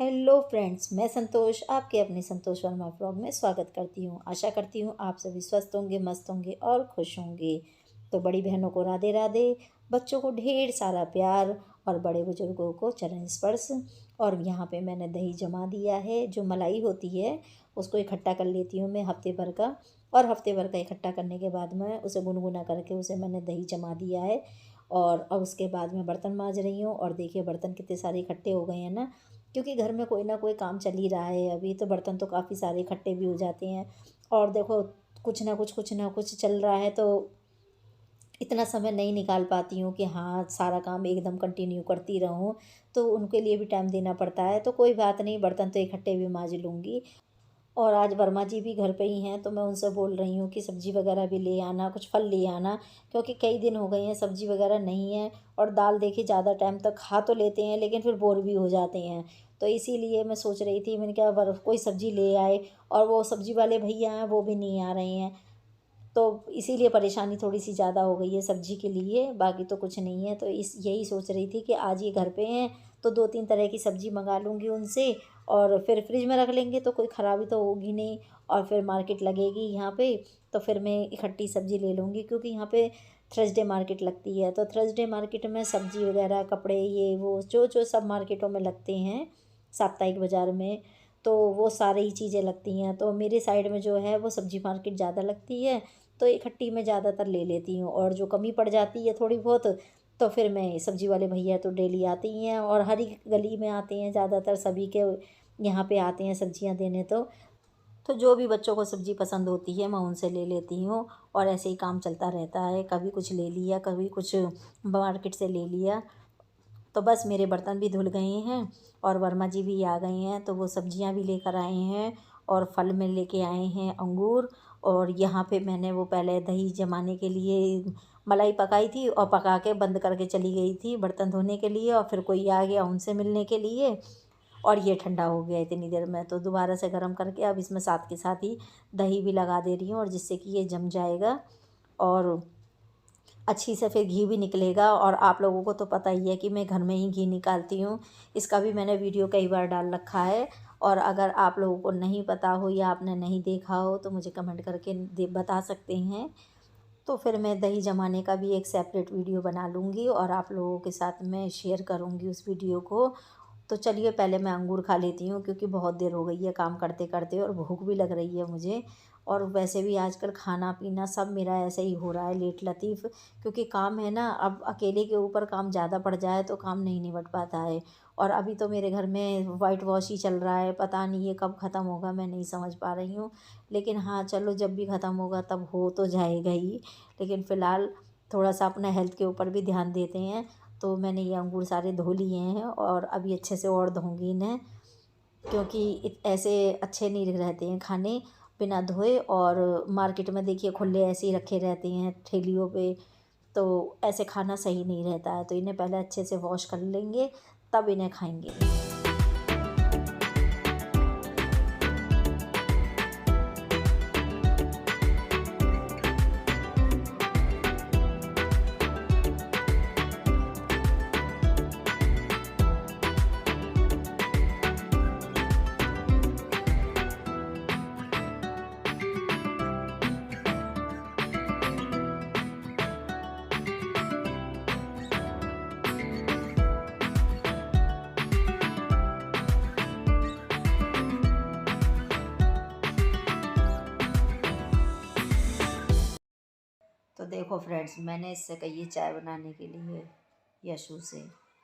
Hello friends, मैं संतोष आपके अपने संतोष वर्मा ब्लॉग में स्वागत करती हूँ। आशा करती हूँ आप सभी स्वस्थ होंगे, मस्त होंगे और खुश होंगे। तो बड़ी बहनों को राधे राधे, बच्चों को ढेर सारा प्यार और बड़े बुजुर्गों को चरण स्पर्श। और यहाँ पे मैंने दही जमा दिया है। जो मलाई होती है उसको इकट्ठा कर लेती हूँ मैं हफ्ते भर का। और हफ्ते भर का इकट्ठा करने के बाद में उसे गुनगुना करके उसे मैंने दही जमा दिया है। और अब उसके बाद मैं बर्तन मांज रही हूँ। और देखिए बर्तन कितने सारे इकट्ठे हो गए हैं ना, क्योंकि घर में कोई ना कोई काम चल ही रहा है अभी, तो बर्तन तो काफ़ी सारे इकट्ठे भी हो जाते हैं। और देखो कुछ ना कुछ चल रहा है, तो इतना समय नहीं निकाल पाती हूँ कि हाँ सारा काम एकदम कंटिन्यू करती रहूँ। तो उनके लिए भी टाइम देना पड़ता है। तो कोई बात नहीं, बर्तन तो इकट्ठे भी मांज लूँगी। और आज वर्मा जी भी घर पे ही हैं, तो मैं उनसे बोल रही हूँ कि सब्ज़ी वगैरह भी ले आना, कुछ फल ले आना, क्योंकि कई दिन हो गए हैं सब्ज़ी वगैरह नहीं है। और दाल देखिए ज़्यादा टाइम तक खा तो लेते हैं लेकिन फिर बोर भी हो जाते हैं। तो इसीलिए मैं सोच रही थी, मैंने कहा कोई सब्ज़ी ले आए। और वो सब्ज़ी वाले भैया हैं वो भी नहीं आ रहे हैं, तो इसीलिए परेशानी थोड़ी सी ज़्यादा हो गई है सब्ज़ी के लिए। बाकी तो कुछ नहीं है। तो इस यही सोच रही थी कि आज ये घर पे हैं तो 2-3 तरह की सब्ज़ी मंगा लूँगी उनसे। और फिर फ्रिज में रख लेंगे तो कोई ख़राबी तो होगी नहीं। और फिर मार्केट लगेगी यहाँ पे, तो फिर मैं इकट्ठी सब्ज़ी ले लूँगी, क्योंकि यहाँ पे थर्सडे मार्केट लगती है। तो थर्सडे मार्केट में सब्ज़ी वगैरह, कपड़े, ये वो जो जो सब मार्केटों में लगते हैं साप्ताहिक बाज़ार में, तो वो सारी ही चीज़ें लगती हैं। तो मेरे साइड में जो है वो सब्ज़ी मार्केट ज़्यादा लगती है, तो इकट्ठी मैं ज़्यादातर ले लेती हूँ। और जो कमी पड़ जाती है थोड़ी बहुत, तो फिर मैं सब्ज़ी वाले भैया तो डेली आते ही हैं और हर एक गली में आते हैं, ज़्यादातर सभी के यहाँ पे आते हैं सब्ज़ियाँ देने। तो जो भी बच्चों को सब्ज़ी पसंद होती है मैं उनसे ले लेती हूँ। और ऐसे ही काम चलता रहता है, कभी कुछ ले लिया, कभी कुछ मार्केट से ले लिया। तो बस मेरे बर्तन भी धुल गए हैं और वर्मा जी भी आ गए हैं, तो वो सब्जियां भी लेकर आए हैं। और फल में लेके आए हैं अंगूर। और यहाँ पे मैंने वो पहले दही जमाने के लिए मलाई पकाई थी और पका के बंद करके चली गई थी बर्तन धोने के लिए, और फिर कोई आ गया उनसे मिलने के लिए। और ये ठंडा हो गया इतनी देर में, तो दोबारा से गर्म करके अब इसमें साथ के साथ ही दही भी लगा दे रही हूँ, और जिससे कि ये जम जाएगा और अच्छी से फिर घी भी निकलेगा। और आप लोगों को तो पता ही है कि मैं घर में ही घी निकालती हूँ। इसका भी मैंने वीडियो कई बार डाल रखा है। और अगर आप लोगों को नहीं पता हो या आपने नहीं देखा हो तो मुझे कमेंट करके बता सकते हैं। तो फिर मैं दही जमाने का भी एक सेपरेट वीडियो बना लूँगी और आप लोगों के साथ मैं शेयर करूँगी उस वीडियो को। तो चलिए पहले मैं अंगूर खा लेती हूँ, क्योंकि बहुत देर हो गई है काम करते करते और भूख भी लग रही है मुझे। और वैसे भी आजकल खाना पीना सब मेरा ऐसे ही हो रहा है लेट लतीफ़, क्योंकि काम है ना, अब अकेले के ऊपर काम ज़्यादा पड़ जाए तो काम नहीं निबट पाता है। और अभी तो मेरे घर में वाइट वॉश ही चल रहा है, पता नहीं ये कब ख़त्म होगा, मैं नहीं समझ पा रही हूँ। लेकिन हाँ चलो, जब भी ख़त्म होगा तब हो तो जाएगा ही। लेकिन फ़िलहाल थोड़ा सा अपना हेल्थ के ऊपर भी ध्यान देते हैं। तो मैंने ये अंगूर सारे धो लिए हैं और अभी अच्छे से और धोऊंगी इन्हें, क्योंकि ऐसे अच्छे नहीं रहते हैं खाने बिना धोए। और मार्केट में देखिए खुले ऐसे ही रखे रहते हैं ठेलियों पे, तो ऐसे खाना सही नहीं रहता है। तो इन्हें पहले अच्छे से वॉश कर लेंगे, तब इन्हें खाएंगे। तो देखो फ्रेंड्स, मैंने इससे कही है चाय बनाने के लिए यशु से,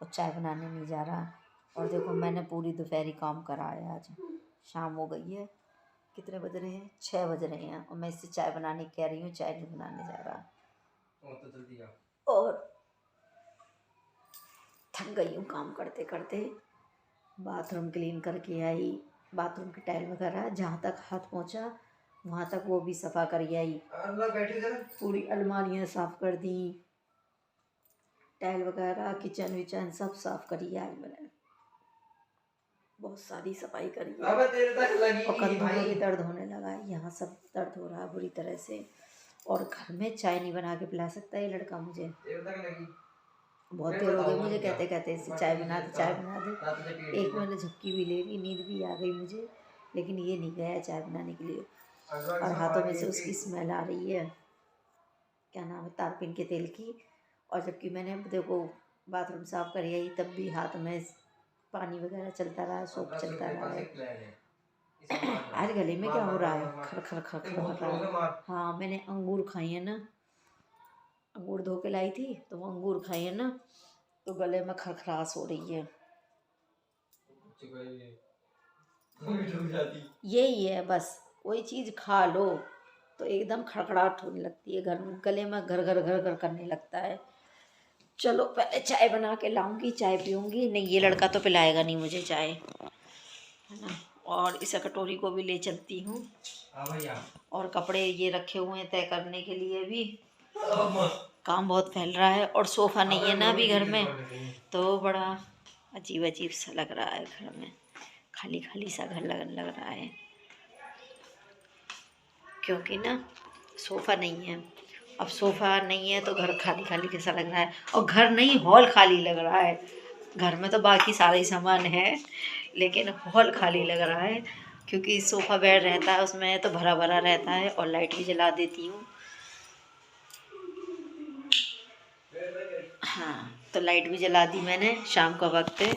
और चाय बनाने नहीं जा रहा। और देखो मैंने पूरी दोपहरी काम करा है आज, शाम हो गई है। कितने बज रहे हैं? 6 बज रहे हैं और मैं इससे चाय बनाने कह रही हूँ, चाय नहीं बनाने जा रहा। तो जल्दी आ। और थक गई हूँ काम करते करते। बाथरूम क्लीन करके आई, बाथरूम की टाइल वगैरह जहाँ तक हाथ पहुँचा वहाँ तक वो भी सफ़ा कर आई। पूरी अलमारियाँ साफ़ कर दी, टाइल वगैरह, किचन विचन सब साफ़ करी आई मैंने। बहुत सारी सफाई करी है। और कंधों में भी दर्द होने लगा है, यहाँ सब दर्द हो रहा है बुरी तरह से। और घर में चाय नहीं बना के पिला सकता ये लड़का मुझे। बहुत देर हो गई मुझे कहते कहते इससे चाय बना दे चाय बना दे। एक मैंने झपकी भी ले ली, नींद भी आ गई मुझे, लेकिन ये नहीं गया चाय बनाने के लिए। और हाथों में से उसकी स्मेल आ रही है, क्या नाम है, तारपीन के तेल की। और जबकि मैंने देखो बाथरूम साफ करी आई, तब भी हाथ में पानी वगैरह चलता रहा, सोप चलता रहा है। आज गले में क्या हो रहा है, खर खर खर खर हो रहा है। हाँ, मैंने अंगूर खाई है ना, अंगूर धो के लाई थी, तो वो अंगूर खाई है ना, तो गले में खरखरास हो रही है। यही है बस, कोई चीज़ खा लो तो एकदम खड़खड़ाहट होने लगती है, घर गले में घर घर घर घर करने लगता है। चलो पहले चाय बना के लाऊंगी, चाय पीऊंगी। नहीं, ये लड़का तो पिलाएगा नहीं मुझे चाय, है ना। और इस कटोरी को भी ले चलती हूँ। और कपड़े ये रखे हुए हैं तय करने के लिए भी, काम बहुत फैल रहा है। और सोफ़ा नहीं है ना अभी घर में, तो बड़ा अजीब अजीब सा लग रहा है घर में, खाली खाली सा घर लग रहा है, क्योंकि ना सोफ़ा नहीं है। अब सोफ़ा नहीं है तो घर खाली खाली कैसा लग रहा है, और घर नहीं हॉल खाली लग रहा है। घर में तो बाकी सारे ही सामान है, लेकिन हॉल खाली लग रहा है, क्योंकि सोफ़ा बेड रहता है उसमें तो भरा भरा रहता है। और लाइट भी जला देती हूँ। हाँ, तो लाइट भी जला दी मैंने, शाम का वक्त है।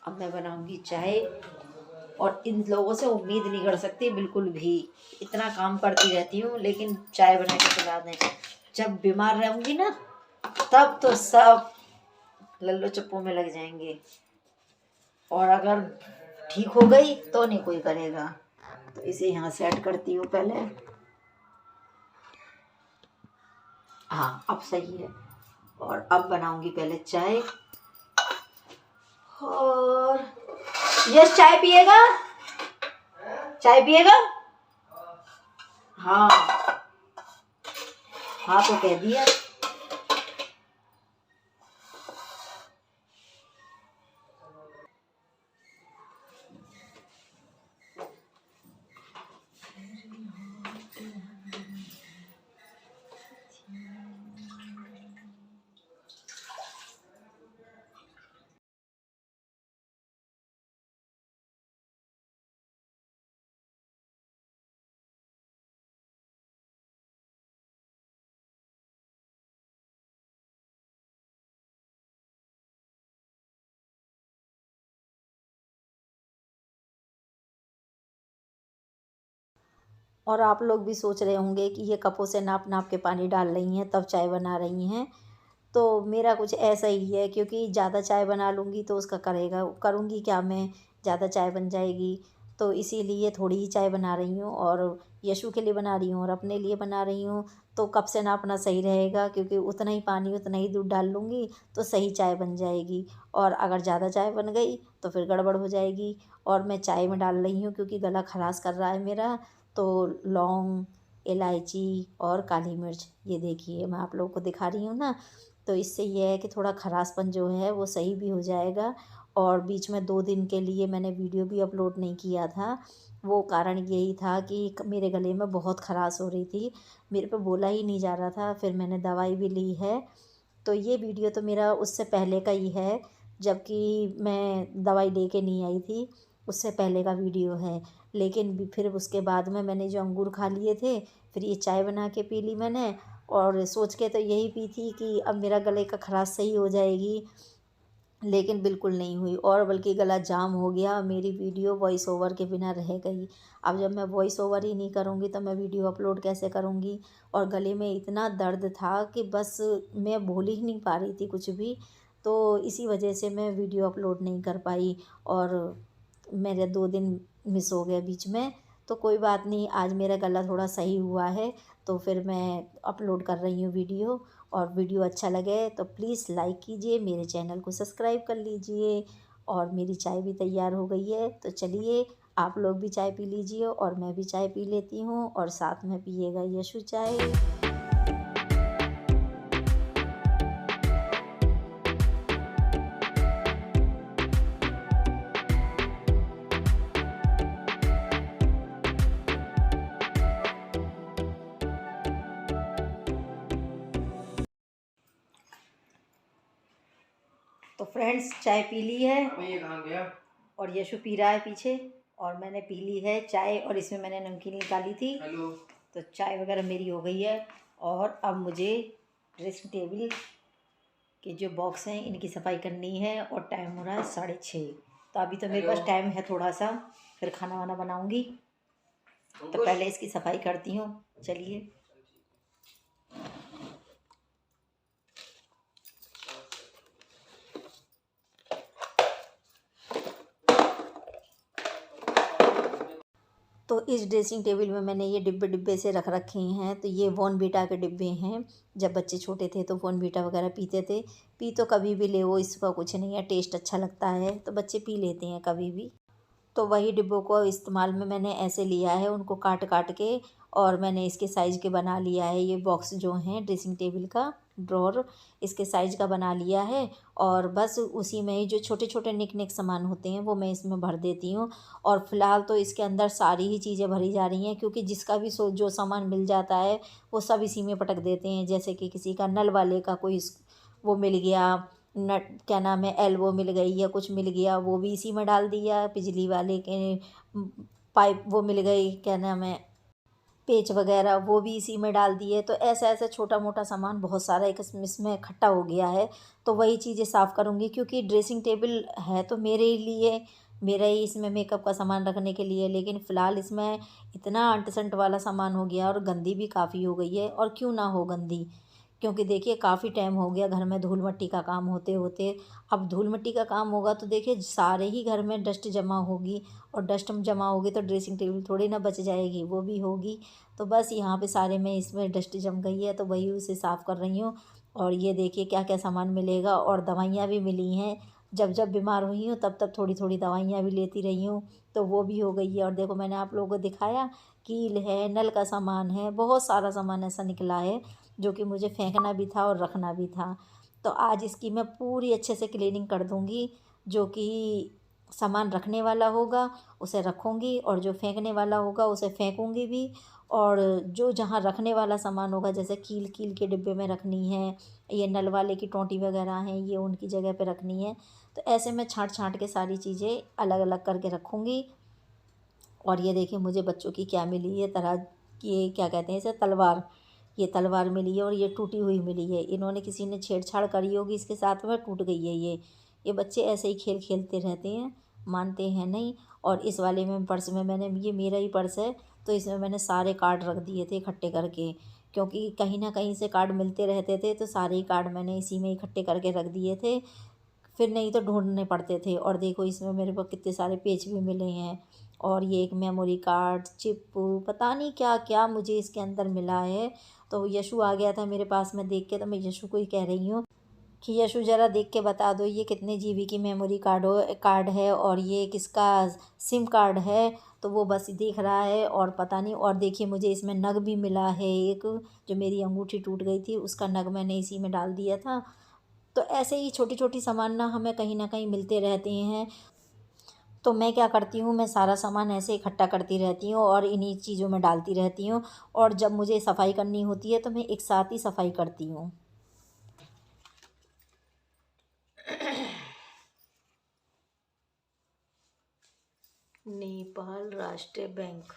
अब मैं बनाऊंगी चाय, और इन लोगों से उम्मीद नहीं कर सकती बिल्कुल भी, इतना काम करती रहती हूँ लेकिन चाय बना के पिला दें। जब बीमार रहूँगी ना, तब तो सब लल्लो चप्पू में लग जाएंगे, और अगर ठीक हो गई तो नहीं कोई करेगा। तो इसे यहाँ सेट करती हूँ पहले। हाँ, अब सही है। और अब बनाऊंगी पहले चाय। और यस, चाय पिएगा, चाय पिएगा। हाँ हाँ, तो कह दिया। और आप लोग भी सोच रहे होंगे कि ये कपों से नाप नाप के पानी डाल रही हैं तब चाय बना रही हैं। तो मेरा कुछ ऐसा ही है, क्योंकि ज़्यादा चाय बना लूँगी तो उसका करूँगी क्या मैं, ज़्यादा चाय बन जाएगी। तो इसीलिए थोड़ी ही चाय बना रही हूँ, और यशु के लिए बना रही हूँ और अपने लिए बना रही हूँ। तो कप से नापना सही रहेगा, क्योंकि उतना ही पानी उतना ही दूध डाल लूँगी तो सही चाय बन जाएगी। और अगर ज़्यादा चाय बन गई तो फिर गड़बड़ हो जाएगी। और मैं चाय में डाल रही हूँ क्योंकि गला खराश कर रहा है मेरा, तो लौंग, इलायची और काली मिर्च, ये देखिए मैं आप लोगों को दिखा रही हूँ ना। तो इससे ये है कि थोड़ा खराशपन जो है वो सही भी हो जाएगा। और बीच में 2 दिन के लिए मैंने वीडियो भी अपलोड नहीं किया था, वो कारण यही था कि मेरे गले में बहुत खराश हो रही थी, मेरे पे बोला ही नहीं जा रहा था। फिर मैंने दवाई भी ली है। तो ये वीडियो तो मेरा उससे पहले का ही है, जबकि मैं दवाई लेके नहीं आई थी, उससे पहले का वीडियो है। लेकिन फिर उसके बाद में मैंने जो अंगूर खा लिए थे, फिर ये चाय बना के पी ली मैंने। और सोच के तो यही पी थी कि अब मेरा गले का खराश सही हो जाएगी, लेकिन बिल्कुल नहीं हुई, और बल्कि गला जाम हो गया। मेरी वीडियो वॉइस ओवर के बिना रह गई। अब जब मैं वॉइस ओवर ही नहीं करूँगी तो मैं वीडियो अपलोड कैसे करूँगी। और गले में इतना दर्द था कि बस मैं बोल ही नहीं पा रही थी कुछ भी। तो इसी वजह से मैं वीडियो अपलोड नहीं कर पाई, और मेरे 2 दिन मिस हो गए बीच में। तो कोई बात नहीं, आज मेरा गला थोड़ा सही हुआ है, तो फिर मैं अपलोड कर रही हूँ वीडियो। और वीडियो अच्छा लगे तो प्लीज़ लाइक कीजिए, मेरे चैनल को सब्सक्राइब कर लीजिए। और मेरी चाय भी तैयार हो गई है, तो चलिए आप लोग भी चाय पी लीजिए, और मैं भी चाय पी लेती हूँ, और साथ में पिएगा यशु चाय। तो फ्रेंड्स चाय पी ली है ये कहाँ गया? और यशु पी रहा है पीछे, और मैंने पी ली है चाय और इसमें मैंने नमकीन निकाली थी। हेलो। तो चाय वगैरह मेरी हो गई है और अब मुझे ड्रेसिंग टेबल के जो बॉक्स हैं इनकी सफाई करनी है और टाइम हो रहा है 6:30। तो अभी तो मेरे पास टाइम है थोड़ा सा, फिर खाना वाना बनाऊंगी। तो पहले इसकी सफाई करती हूँ, चलिए। तो इस ड्रेसिंग टेबल में मैंने ये डिब्बे डिब्बे से रख रखे हैं। तो ये बॉर्नवीटा के डिब्बे हैं। जब बच्चे छोटे थे तो बॉर्नवीटा वगैरह पीते थे। पी तो कभी भी ले, वो इसका कुछ नहीं है, टेस्ट अच्छा लगता है तो बच्चे पी लेते हैं कभी भी। तो वही डिब्बों को इस्तेमाल में मैंने ऐसे लिया है, उनको काट काट के, और मैंने इसके साइज़ के बना लिया है। ये बॉक्स जो हैं ड्रेसिंग टेबल का ड्रॉर, इसके साइज़ का बना लिया है। और बस उसी में ही जो छोटे छोटे निक निक सामान होते हैं वो मैं इसमें भर देती हूँ। और फ़िलहाल तो इसके अंदर सारी ही चीज़ें भरी जा रही हैं, क्योंकि जिसका भी जो सामान मिल जाता है वो सब इसी में पटक देते हैं। जैसे कि किसी का नल वाले का कोई वो मिल गया, नट क्या नाम है, एल्बो मिल गई या कुछ मिल गया, वो भी इसी में डाल दिया। बिजली वाले के पाइप वो मिल गई, क्या नाम है, पेच वगैरह, वो भी इसी में डाल दिए। तो ऐसा ऐसा छोटा मोटा सामान बहुत सारा एक इसमें इकट्ठा हो गया है। तो वही चीज़ें साफ़ करूँगी, क्योंकि ड्रेसिंग टेबल है तो मेरे ही लिए, मेरा ही इसमें मेकअप का सामान रखने के लिए। लेकिन फ़िलहाल इसमें इतना अंट संट वाला सामान हो गया और गंदी भी काफ़ी हो गई है। और क्यों ना हो गंदी, क्योंकि देखिए काफ़ी टाइम हो गया घर में धूल मिट्टी का काम होते होते। अब धूल मिट्टी का काम होगा तो देखिए सारे ही घर में डस्ट जमा होगी, और डस्ट जमा होगी तो ड्रेसिंग टेबल थोड़ी ना बच जाएगी, वो भी होगी। तो बस यहाँ पे सारे में इसमें डस्ट जम गई है, तो वही उसे साफ़ कर रही हूँ। और ये देखिए क्या क्या सामान मिलेगा, और दवाइयाँ भी मिली हैं। जब जब बीमार हुई हूँ तब तब थोड़ी थोड़ी दवाइयाँ भी लेती रही हूँ, तो वो भी हो गई है। और देखो मैंने आप लोगों को दिखाया, कील है, नल का सामान है, बहुत सारा सामान ऐसा निकला है जो कि मुझे फेंकना भी था और रखना भी था। तो आज इसकी मैं पूरी अच्छे से क्लीनिंग कर दूँगी। जो कि सामान रखने वाला होगा उसे रखूँगी, और जो फेंकने वाला होगा उसे फेंकूँगी भी। और जो जहाँ रखने वाला सामान होगा, जैसे कील कील के डिब्बे में रखनी है, ये नल वाले की टोंटी वगैरह हैं, ये उनकी जगह पे रखनी है। तो ऐसे मैं छाँट छाँट के सारी चीज़ें अलग अलग करके रखूँगी। और ये देखिए मुझे बच्चों की क्या मिली है, तरह की, ये क्या कहते हैं इसे, तलवार। ये तलवार मिली है और ये टूटी हुई मिली है। इन्होंने किसी ने छेड़छाड़ करी होगी इसके साथ में, टूट गई है ये बच्चे ऐसे ही खेल खेलते रहते हैं, मानते हैं नहीं। और इस वाले में पर्स में मैंने, ये मेरा ही पर्स है, तो इसमें मैंने सारे कार्ड रख दिए थे इकट्ठे करके, क्योंकि कहीं ना कहीं से कार्ड मिलते रहते थे। तो सारे ही कार्ड मैंने इसी में इकट्ठे करके रख दिए थे, फिर नहीं तो ढूंढने पड़ते थे। और देखो इसमें मेरे पास कितने सारे पेज भी मिले हैं। और ये एक मेमोरी कार्ड, चिप, पता नहीं क्या क्या मुझे इसके अंदर मिला है। तो यशु आ गया था मेरे पास में देख के, तो मैं यशु को ही कह रही हूँ कि यशु ज़रा देख के बता दो ये कितने जीबी की मेमोरी कार्ड है, और ये किसका सिम कार्ड है। तो वो बस देख रहा है और पता नहीं। और देखिए मुझे इसमें नग भी मिला है एक, जो मेरी अंगूठी टूट गई थी उसका नग मैंने इसी में डाल दिया था। तो ऐसे ही छोटी छोटी सामान ना हमें कहीं ना कहीं मिलते रहते हैं। तो मैं क्या करती हूँ, मैं सारा सामान ऐसे इकट्ठा करती रहती हूँ और इन्हीं चीज़ों में डालती रहती हूँ। और जब मुझे सफाई करनी होती है तो मैं एक साथ ही सफाई करती हूँ। नेपाल राष्ट्रीय बैंक,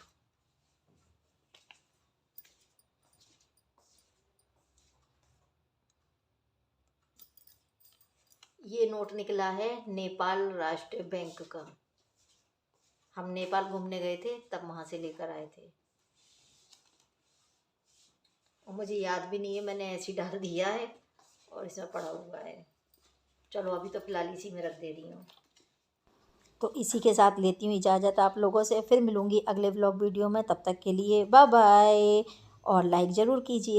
ये नोट निकला है नेपाल राष्ट्रीय बैंक का। हम नेपाल घूमने गए थे तब वहाँ से लेकर आए थे, और मुझे याद भी नहीं है, मैंने ऐसे ही डाल दिया है और इसमें पड़ा हुआ है। चलो अभी तो फिलहाल इसी में रख दे रही हूँ। तो इसी के साथ लेती हूँ इजाज़त आप लोगों से, फिर मिलूँगी अगले व्लॉग वीडियो में। तब तक के लिए बाय बाय, और लाइक ज़रूर कीजिए।